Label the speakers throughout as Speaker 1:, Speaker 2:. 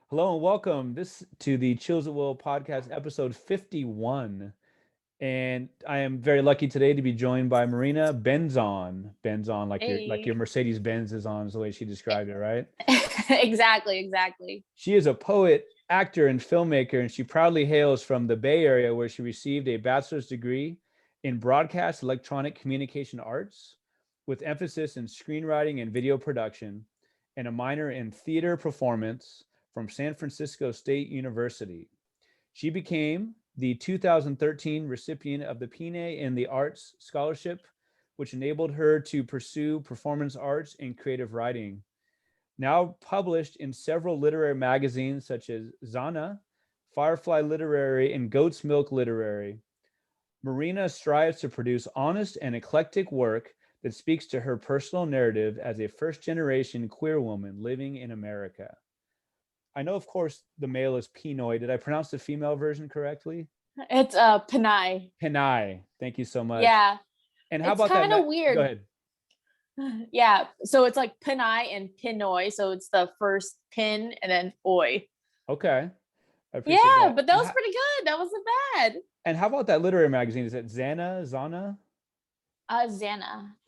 Speaker 1: Hello and welcome this to the Chills at Will podcast, episode 51. And I am very lucky today to be joined by Marinna Benzon. Benzon, like your
Speaker 2: Hey.
Speaker 1: Mercedes Benz is on, is the way she described it, right?
Speaker 2: Exactly.
Speaker 1: She is a poet, actor, and filmmaker, and she proudly hails from the Bay Area, where she received a bachelor's degree in broadcast electronic communication arts, with emphasis in screenwriting and video production, and a minor in theater performance from San Francisco State University. She became the 2013 recipient of the Pine in the Arts Scholarship, which enabled her to pursue performance arts and creative writing. Now published in several literary magazines such as Zana, Firefly Literary, and Goat's Milk Literary, Marinna strives to produce honest and eclectic work that speaks to her personal narrative as a first generation queer woman living in America. I know, of course, the male is Pinoy. Did I pronounce the female version correctly?
Speaker 2: It's Panay.
Speaker 1: Pinay. Thank you so much.
Speaker 2: Yeah.
Speaker 1: And how
Speaker 2: It's
Speaker 1: about that?
Speaker 2: kind of
Speaker 1: Go
Speaker 2: weird.
Speaker 1: ahead.
Speaker 2: Yeah. So it's like Panay and Pinoy. So it's the first pin and then oi.
Speaker 1: Okay. I appreciate
Speaker 2: Yeah,
Speaker 1: that.
Speaker 2: but that was pretty good. That wasn't bad.
Speaker 1: And how about that literary magazine? Is it Zana?
Speaker 2: Xana.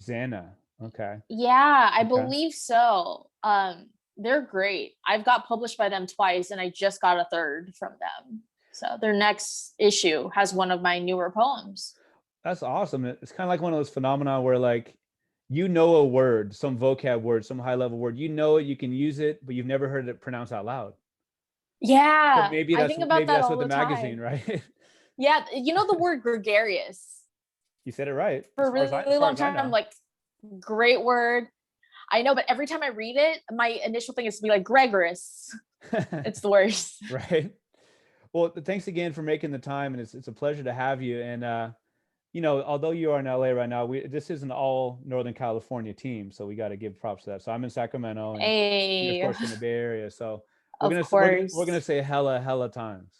Speaker 1: Zana. Okay.
Speaker 2: Yeah, I
Speaker 1: Okay.
Speaker 2: believe so. They're great. I've got published by them twice and I just got a third from them. So their next issue has one of my newer poems.
Speaker 1: That's awesome. It's kind of like one of those phenomena where you know a word, some vocab word, some high level word, you know it, you can use it, but you've never heard it pronounced out loud. But
Speaker 2: Yeah,
Speaker 1: maybe
Speaker 2: I
Speaker 1: that's
Speaker 2: think about
Speaker 1: maybe
Speaker 2: that
Speaker 1: that's
Speaker 2: all
Speaker 1: what the
Speaker 2: the
Speaker 1: magazine,
Speaker 2: time.
Speaker 1: right?
Speaker 2: Yeah, you know the word gregarious.
Speaker 1: You said it right.
Speaker 2: For a
Speaker 1: As
Speaker 2: really
Speaker 1: far
Speaker 2: long
Speaker 1: as I
Speaker 2: time, I'm
Speaker 1: know.
Speaker 2: like, great word. I know, but every time I read it, my initial thing is to be like gregarious. It's the worst.
Speaker 1: Right. Well, thanks again for making the time, and it's a pleasure to have you. And although you are in LA right now, this is an all Northern California team, so we got to give props to that. So I'm in Sacramento, and you're of
Speaker 2: A,
Speaker 1: course in the Bay Area. So we're
Speaker 2: of
Speaker 1: gonna we're gonna
Speaker 2: course.
Speaker 1: say hella times.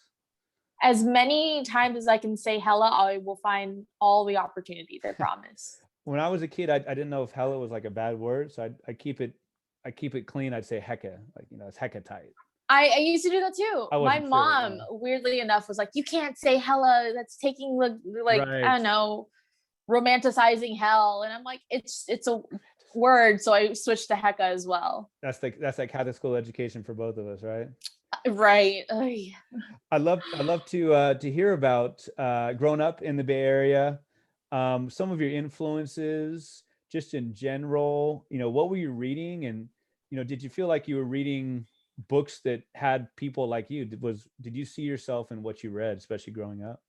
Speaker 2: As many times as I can say hella, I will find all the opportunities, I promise.
Speaker 1: When I was a kid, I didn't know if hella was like a bad word, so I keep it clean. I'd say hecka, it's hecka tight.
Speaker 2: I used to do that too.
Speaker 1: I
Speaker 2: My
Speaker 1: wasn't sure.
Speaker 2: mom, weirdly enough, was like, you can't say hella. That's taking the, like, I
Speaker 1: Right.
Speaker 2: don't know, romanticizing hell. And I'm like, it's a word. So I switched to hecka as well.
Speaker 1: That's that Catholic school education for both of us, right?
Speaker 2: Right. Ugh.
Speaker 1: I'd love to hear about growing up in the Bay Area, some of your influences, just in general. What were you reading, and did you feel like you were reading books that had people like you? Did you see yourself in what you read, especially growing up?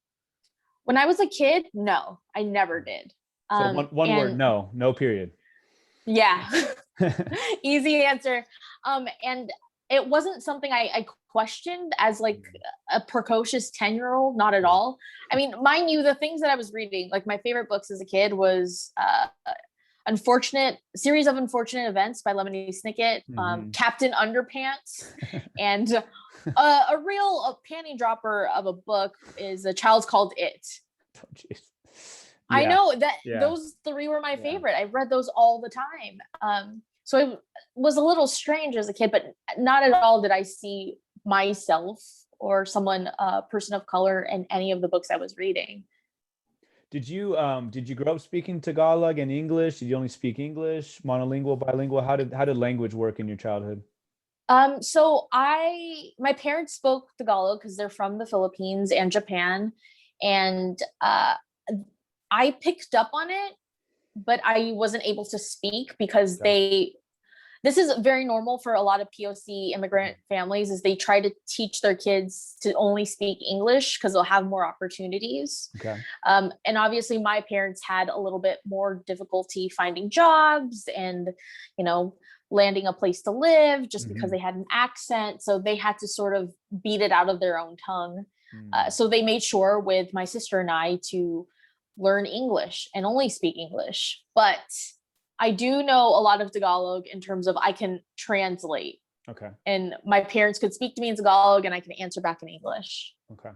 Speaker 2: When I was a kid, no, I never did.
Speaker 1: So one word,
Speaker 2: And
Speaker 1: no period.
Speaker 2: yeah, easy answer. And it wasn't something I questioned as like a precocious 10-year-old, not at
Speaker 1: Right.
Speaker 2: all. I mean, mind you, the things that I was reading, like my favorite books as a kid was Unfortunate Series of Unfortunate Events by Lemony Snicket,
Speaker 1: Hmm.
Speaker 2: Captain Underpants, and a real panty dropper of a book is A Child's Called It.
Speaker 1: Oh, jeez.
Speaker 2: I
Speaker 1: Yeah.
Speaker 2: know that
Speaker 1: Yeah.
Speaker 2: those three were my
Speaker 1: Yeah.
Speaker 2: favorite. I read those all the time. So it was a little strange as a kid, but not at all did I see myself or someone, a person of color, in any of the books I was reading.
Speaker 1: Did you grow up speaking Tagalog and English? Did you only speak English, monolingual, bilingual? How did language work in your childhood?
Speaker 2: So my parents spoke Tagalog because they're from the Philippines and Japan, and I picked up on it, but I wasn't able to speak because
Speaker 1: Okay.
Speaker 2: this is very normal for a lot of POC immigrant families is they try to teach their kids to only speak English because they'll have more opportunities.
Speaker 1: Okay.
Speaker 2: And obviously my parents had a little bit more difficulty finding jobs and, you know, landing a place to live just because
Speaker 1: Hmm.
Speaker 2: they had an accent. So they had to sort of beat it out of their own tongue.
Speaker 1: Mm.
Speaker 2: So they made sure with my sister and I to learn English and only speak English. But I do know a lot of Tagalog in terms of I can translate,
Speaker 1: Okay.
Speaker 2: and my parents could speak to me in Tagalog and I can answer back in English.
Speaker 1: Okay.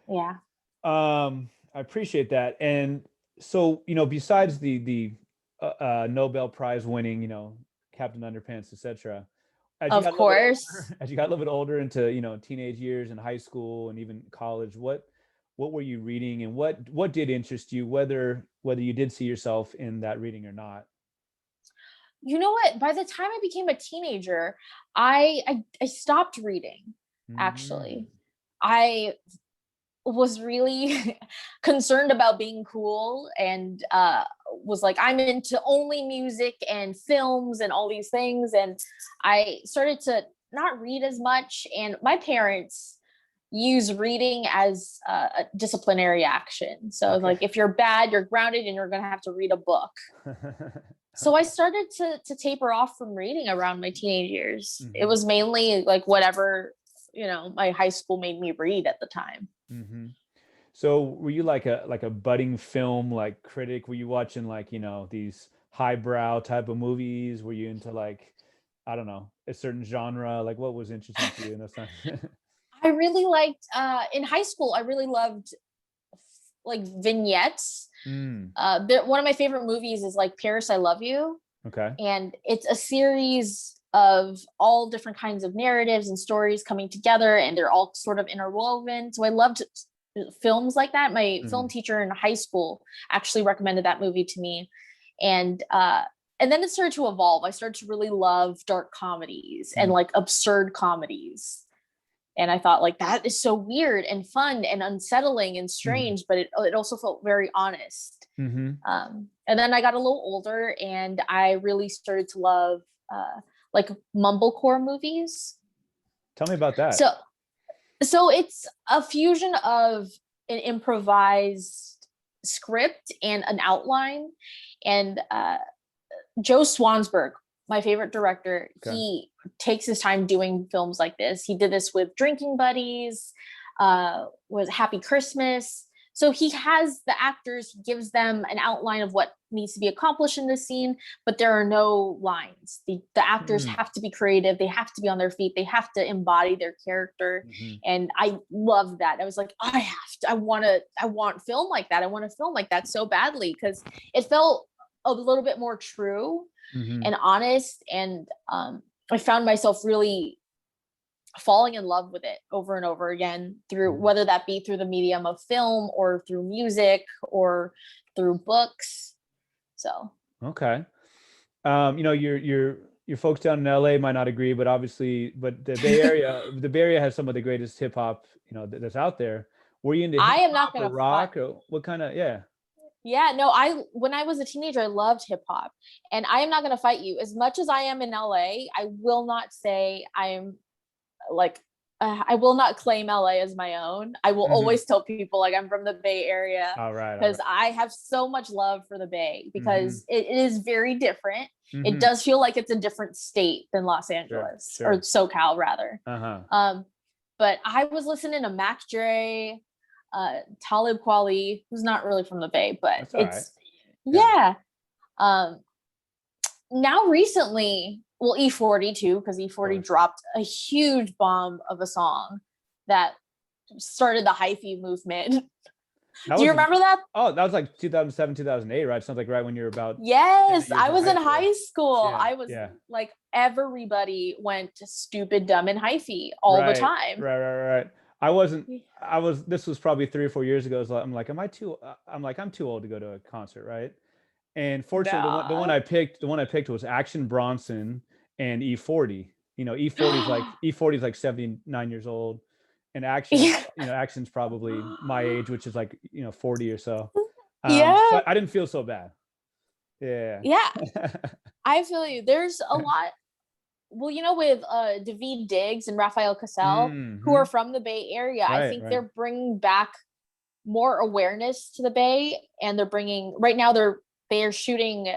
Speaker 2: Yeah.
Speaker 1: I appreciate that. And so, besides the Nobel Prize winning, Captain Underpants, etc., As you
Speaker 2: Of
Speaker 1: got a little bit
Speaker 2: course.
Speaker 1: older, as you got a little bit older into, teenage years and high school and even college, what were you reading, and what did interest you, whether you did see yourself in that reading or not?
Speaker 2: You know what? By the time I became a teenager, I stopped reading,
Speaker 1: Mm,
Speaker 2: actually. I was really concerned about being cool and was like, I'm into only music and films and all these things. And I started to not read as much. And my parents use reading as a disciplinary action. So,
Speaker 1: okay.
Speaker 2: like, if you're bad, you're grounded and you're going to have to read a book. So I started to taper off from reading around my teenage years. It
Speaker 1: Hmm.
Speaker 2: was mainly like whatever, my high school made me read at the time.
Speaker 1: Hmm. So were you like a budding film like critic? Were you watching like, these highbrow type of movies? Were you into like, I don't know, a certain genre? Like what was interesting to you in those times?
Speaker 2: I really liked in high school, I really loved like vignettes.
Speaker 1: Mm,
Speaker 2: One of my favorite movies is like Paris, I Love You.
Speaker 1: okay.
Speaker 2: And it's a series of all different kinds of narratives and stories coming together, and they're all sort of interwoven. So I loved films like that. My film
Speaker 1: Hmm.
Speaker 2: teacher in high school actually recommended that movie to me. And then it started to evolve. I started to really love dark comedies and
Speaker 1: Mm,
Speaker 2: like absurd comedies. And I thought, like, that is so weird and fun and unsettling and
Speaker 1: hmm.
Speaker 2: strange, but it also felt very honest.
Speaker 1: Hmm.
Speaker 2: And then I got a little older and I really started to love like mumblecore movies.
Speaker 1: Tell me about that.
Speaker 2: So so it's a fusion of an improvised script and an outline. And Joe Swansburg, my favorite director,
Speaker 1: Okay.
Speaker 2: he takes his time doing films like this. He did this with Drinking Buddies, with Happy Christmas. So he has the actors, he gives them an outline of what needs to be accomplished in this scene, but there are no lines. The actors
Speaker 1: Mm,
Speaker 2: have to be creative, they have to be on their feet, they have to embody their character.
Speaker 1: hmm.
Speaker 2: And I loved that. I was like, I want film like that. I want to film like that so badly because it felt a little bit more true
Speaker 1: Hmm.
Speaker 2: and honest. And I found myself really falling in love with it over and over again through
Speaker 1: Hmm.
Speaker 2: whether that be through the medium of film or through music or through books. So
Speaker 1: Okay. Your folks down in LA might not agree, but obviously, but the Bay Area has some of the greatest hip hop, that's out there. Were you into
Speaker 2: I
Speaker 1: hip
Speaker 2: am not
Speaker 1: hop or
Speaker 2: gonna fight.
Speaker 1: rock or what kind of, yeah.
Speaker 2: Yeah, no, I when I was a teenager, I loved hip hop, and I am not gonna fight you. As much as I am in LA, I will not say I'm like I will not claim LA as my own. I will
Speaker 1: Hmm.
Speaker 2: always tell people like I'm from the Bay Area
Speaker 1: All right, all
Speaker 2: because
Speaker 1: right.
Speaker 2: I have so much love for the Bay
Speaker 1: Hmm.
Speaker 2: because it is very different. It
Speaker 1: Hmm.
Speaker 2: does feel like it's a different state than Los
Speaker 1: Sure,
Speaker 2: Angeles or
Speaker 1: sure.
Speaker 2: SoCal rather.
Speaker 1: Uh-huh.
Speaker 2: Um, but I was listening to Mac Dre, Talib Kweli, who's not really from the Bay, but
Speaker 1: That's all right.
Speaker 2: it's
Speaker 1: Yeah.
Speaker 2: yeah. Um, Now recently, well, E40 too, because
Speaker 1: Of
Speaker 2: E40
Speaker 1: course.
Speaker 2: dropped a huge bomb of a song that started the hyphy movement.
Speaker 1: That
Speaker 2: Do you
Speaker 1: was
Speaker 2: remember that?
Speaker 1: that was like 2007, 2008, right? Sounds like right when you were about in the
Speaker 2: Yes,
Speaker 1: years
Speaker 2: I
Speaker 1: of
Speaker 2: was
Speaker 1: high
Speaker 2: in
Speaker 1: school.
Speaker 2: high school.
Speaker 1: Yeah,
Speaker 2: I was
Speaker 1: yeah.
Speaker 2: like, everybody went to stupid, dumb, and hyphy all the
Speaker 1: Right,
Speaker 2: time.
Speaker 1: right, right, right. I wasn't. This was probably 3 or 4 years ago. So I'm like, am I too? I'm like, I'm too old to go to a concert, right? And fortunately,
Speaker 2: Nah.
Speaker 1: the one I picked was Action Bronson and E40. E40 is like 79 years old, and
Speaker 2: Yeah.
Speaker 1: Action's probably my age, which is like 40 or so. So
Speaker 2: Yeah.
Speaker 1: I didn't feel so bad. Yeah.
Speaker 2: Yeah. I feel you. There's a lot. Well, with David Diggs and Raphael Cassell, who are
Speaker 1: Hmm.
Speaker 2: from the Bay Area, I
Speaker 1: Right,
Speaker 2: think
Speaker 1: right.
Speaker 2: they're bringing back more awareness to the Bay, and they're bringing right now they're shooting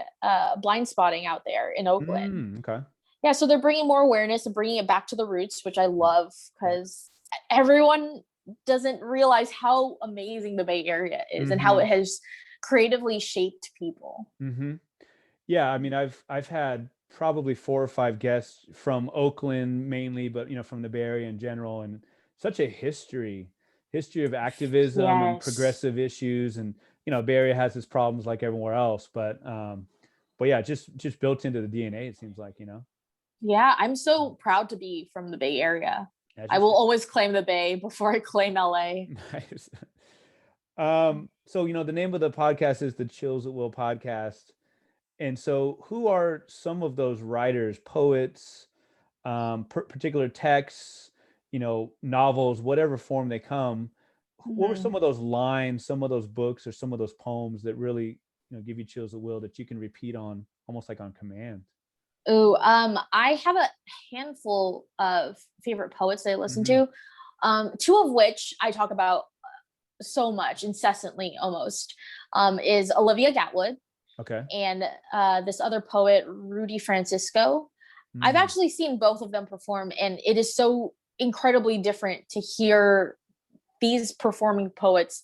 Speaker 2: blind spotting out there in Oakland.
Speaker 1: Okay.
Speaker 2: Yeah, so they're bringing more awareness and bringing it back to the roots, which I
Speaker 1: Right,
Speaker 2: love
Speaker 1: right.
Speaker 2: because everyone doesn't realize how amazing the Bay Area is and how
Speaker 1: Hmm.
Speaker 2: it has creatively shaped people.
Speaker 1: Hmm. Yeah, I mean, I've had probably 4 or 5 guests from Oakland mainly, but from the Bay Area in general, and such a history of activism and
Speaker 2: Yes.
Speaker 1: progressive issues, and Bay Area has its problems like everywhere else, but yeah, just built into the DNA, it seems like.
Speaker 2: Yeah, I'm so proud to be from the Bay Area.
Speaker 1: Yeah,
Speaker 2: I will always claim the Bay before I claim LA.
Speaker 1: nice. So the name of the podcast is the Chills at Will podcast. And so who are some of those writers, poets, particular texts, novels, whatever form they come? What were some
Speaker 2: Mhm.
Speaker 1: of those lines, some of those books, or some of those poems that really, give you chills at will that you can repeat on almost like on command?
Speaker 2: Ooh, I have a handful of favorite poets that I listen
Speaker 1: Hmm.
Speaker 2: to. Two of which I talk about so much, incessantly almost, is Olivia Gatwood
Speaker 1: Okay.
Speaker 2: and this other poet, Rudy Francisco. I've
Speaker 1: Mm.
Speaker 2: actually seen both of them perform, and it is so incredibly different to hear these performing poets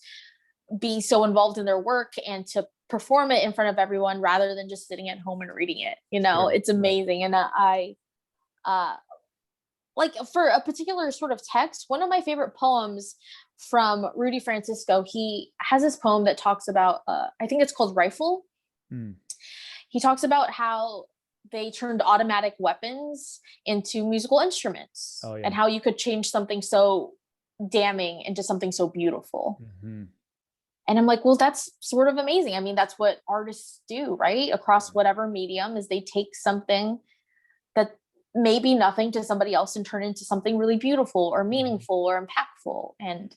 Speaker 2: be so involved in their work and to perform it in front of everyone rather than just sitting at home and reading it.
Speaker 1: Sure.
Speaker 2: It's
Speaker 1: Right.
Speaker 2: amazing. And uh, like for a particular sort of text, one of my favorite poems from Rudy Francisco, he has this poem that talks about, I think it's called Rifle.
Speaker 1: Mm.
Speaker 2: He talks about how they turned automatic weapons into musical instruments
Speaker 1: Oh yeah.
Speaker 2: and how you could change something so damning into something so beautiful.
Speaker 1: Hmm.
Speaker 2: And I'm like, well, that's sort of amazing. I mean, that's what artists do, right? Across whatever medium, is they take something that may be nothing to somebody else and turn it into something really beautiful or
Speaker 1: Hmm.
Speaker 2: meaningful or impactful. And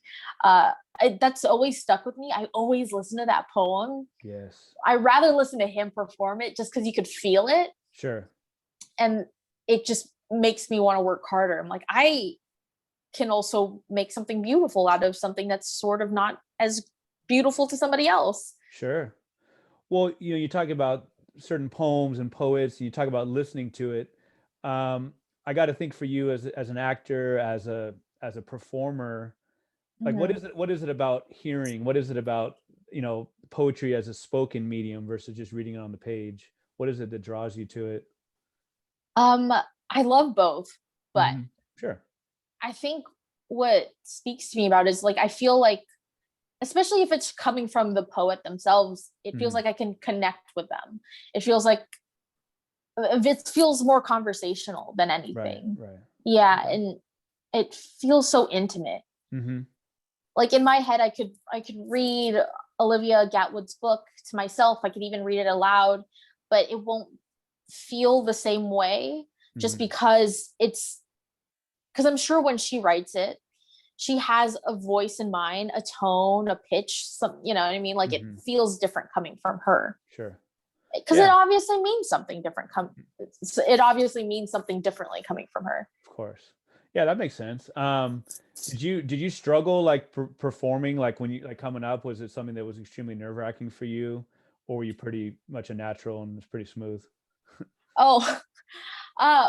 Speaker 2: that's always stuck with me. I always listen to that poem.
Speaker 1: Yes.
Speaker 2: I rather listen to him perform it just because you could feel it,
Speaker 1: Sure.
Speaker 2: and it just makes me want to work harder. I'm like, I can also make something beautiful out of something that's sort of not as beautiful to somebody else.
Speaker 1: Sure. Well, you talk about certain poems and poets, and you talk about listening to it. I got to think for you as an actor, as a performer, like
Speaker 2: Mm-hmm.
Speaker 1: what is it about hearing? What is it about, poetry as a spoken medium versus just reading it on the page? What is it that draws you to it?
Speaker 2: Um, I love both, but
Speaker 1: Hmm. Sure.
Speaker 2: I think what speaks to me about is like I feel like, especially if it's coming from the poet themselves, it feels
Speaker 1: Hmm.
Speaker 2: like I can connect with them. It feels like it feels more conversational than
Speaker 1: Right.
Speaker 2: anything.
Speaker 1: Right.
Speaker 2: Yeah,
Speaker 1: Okay.
Speaker 2: and it feels so intimate.
Speaker 1: Hmm.
Speaker 2: Like in my head, I could read Olivia Gatwood's book to myself. I could even read it aloud, but it won't feel the same way just
Speaker 1: Hmm.
Speaker 2: because I'm sure when she writes it, she has a voice in mind, a tone, a pitch, some, you know what I mean? Like it
Speaker 1: Hmm.
Speaker 2: feels different coming from her
Speaker 1: Sure.
Speaker 2: because it
Speaker 1: Yeah.
Speaker 2: obviously means something different. It obviously means something differently coming from her.
Speaker 1: Of course. Yeah, that makes sense. Did you struggle like performing like when you like coming up? Was it something that was extremely nerve-wracking for you, or were you pretty much a natural and it's pretty smooth?
Speaker 2: Oh,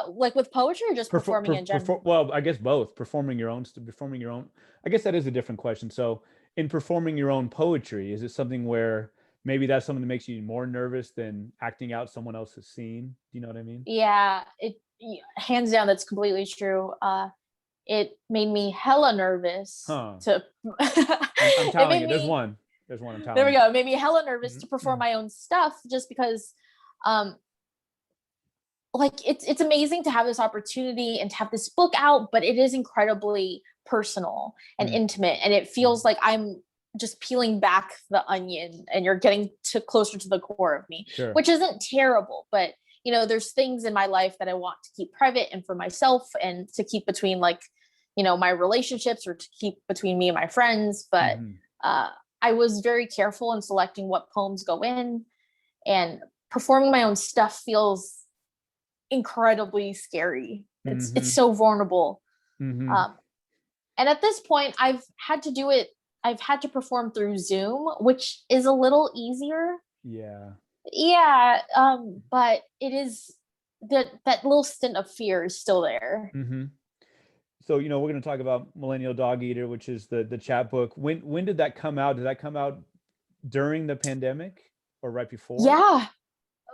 Speaker 2: like with poetry or just performing in general?
Speaker 1: Well, I guess both. Performing your own. I guess that is a different question. So, in performing your own poetry, is it something where maybe that's something that makes you more nervous than acting out someone else's scene? Do you know what I mean?
Speaker 2: Yeah, hands down, that's completely true. It made me hella nervous
Speaker 1: Huh.
Speaker 2: to.
Speaker 1: I'm
Speaker 2: It
Speaker 1: telling
Speaker 2: made
Speaker 1: you, there's
Speaker 2: me.
Speaker 1: one. There's one I'm
Speaker 2: There we
Speaker 1: telling
Speaker 2: go. It made me hella nervous
Speaker 1: you.
Speaker 2: to perform my own stuff, just because, um, like it's amazing to have this opportunity and to have this book out, but it is incredibly personal and
Speaker 1: Mm,
Speaker 2: intimate, and it feels
Speaker 1: mhm.
Speaker 2: like I'm just peeling back the onion, and you're getting to closer to the core of me,
Speaker 1: Sure.
Speaker 2: which isn't terrible, but there's things in my life that I want to keep private and for myself and to keep between, like, my relationships, or to keep between me and my friends. But
Speaker 1: Hmm.
Speaker 2: uh, I was very careful in selecting what poems go in, and performing my own stuff feels incredibly scary. It's
Speaker 1: Hmm.
Speaker 2: so vulnerable.
Speaker 1: Hmm.
Speaker 2: Um, and at this point, I've had to do it. I've had to perform through Zoom, which is a little easier.
Speaker 1: Yeah.
Speaker 2: Yeah, but it is that little stint of fear is still there.
Speaker 1: Hmm. So, we're going to talk about Millennial Dog Eater, which is the chat book. When did that come out? Did that come out during the pandemic or right before?
Speaker 2: Yeah,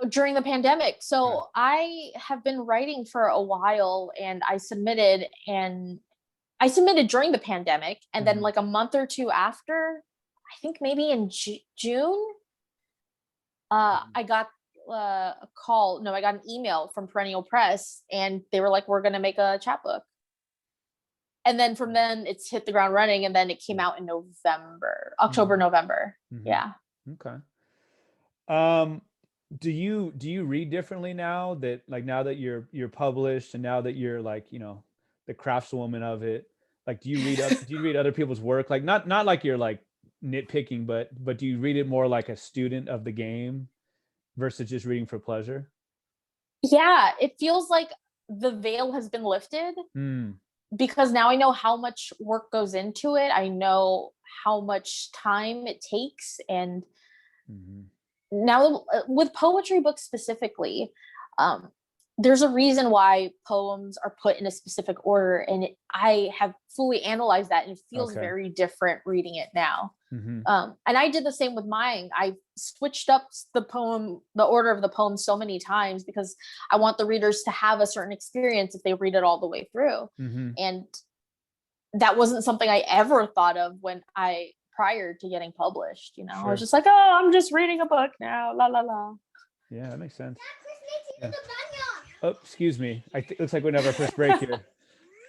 Speaker 2: during the pandemic.
Speaker 1: Okay.
Speaker 2: So I have been writing for a while, and I submitted during the pandemic, and then
Speaker 1: Hmm.
Speaker 2: like a month or two after, I think maybe in June,
Speaker 1: Hmm.
Speaker 2: I got I got an email from Perennial Press, and they were like, we're going to make a chapbook. And then from then it's hit the ground running, and then it came out in October, November.
Speaker 1: Mm-hmm.
Speaker 2: Yeah.
Speaker 1: Okay. Do you read differently now that you're published, and now that you're like, the craftswoman of it? Like, do you read other people's work? Like, not like you're like nitpicking, but do you read it more like a student of the game versus just reading for pleasure?
Speaker 2: Yeah, it feels like the veil has been lifted, because now I know how much work goes into it. I know how much time it takes. And now with poetry books specifically, there's a reason why poems are put in a specific order. And I have fully analyzed that, and it feels very different reading it now. And I did the same with mine. I switched up the order of the poem so many times, because I want the readers to have a certain experience if they read it all the way through. And that wasn't something I ever thought of prior to getting published. I was just like, oh, I'm just reading a book now. La la la.
Speaker 1: Yeah, that makes sense. Yeah. Oh, excuse me. It looks like we have our first break here.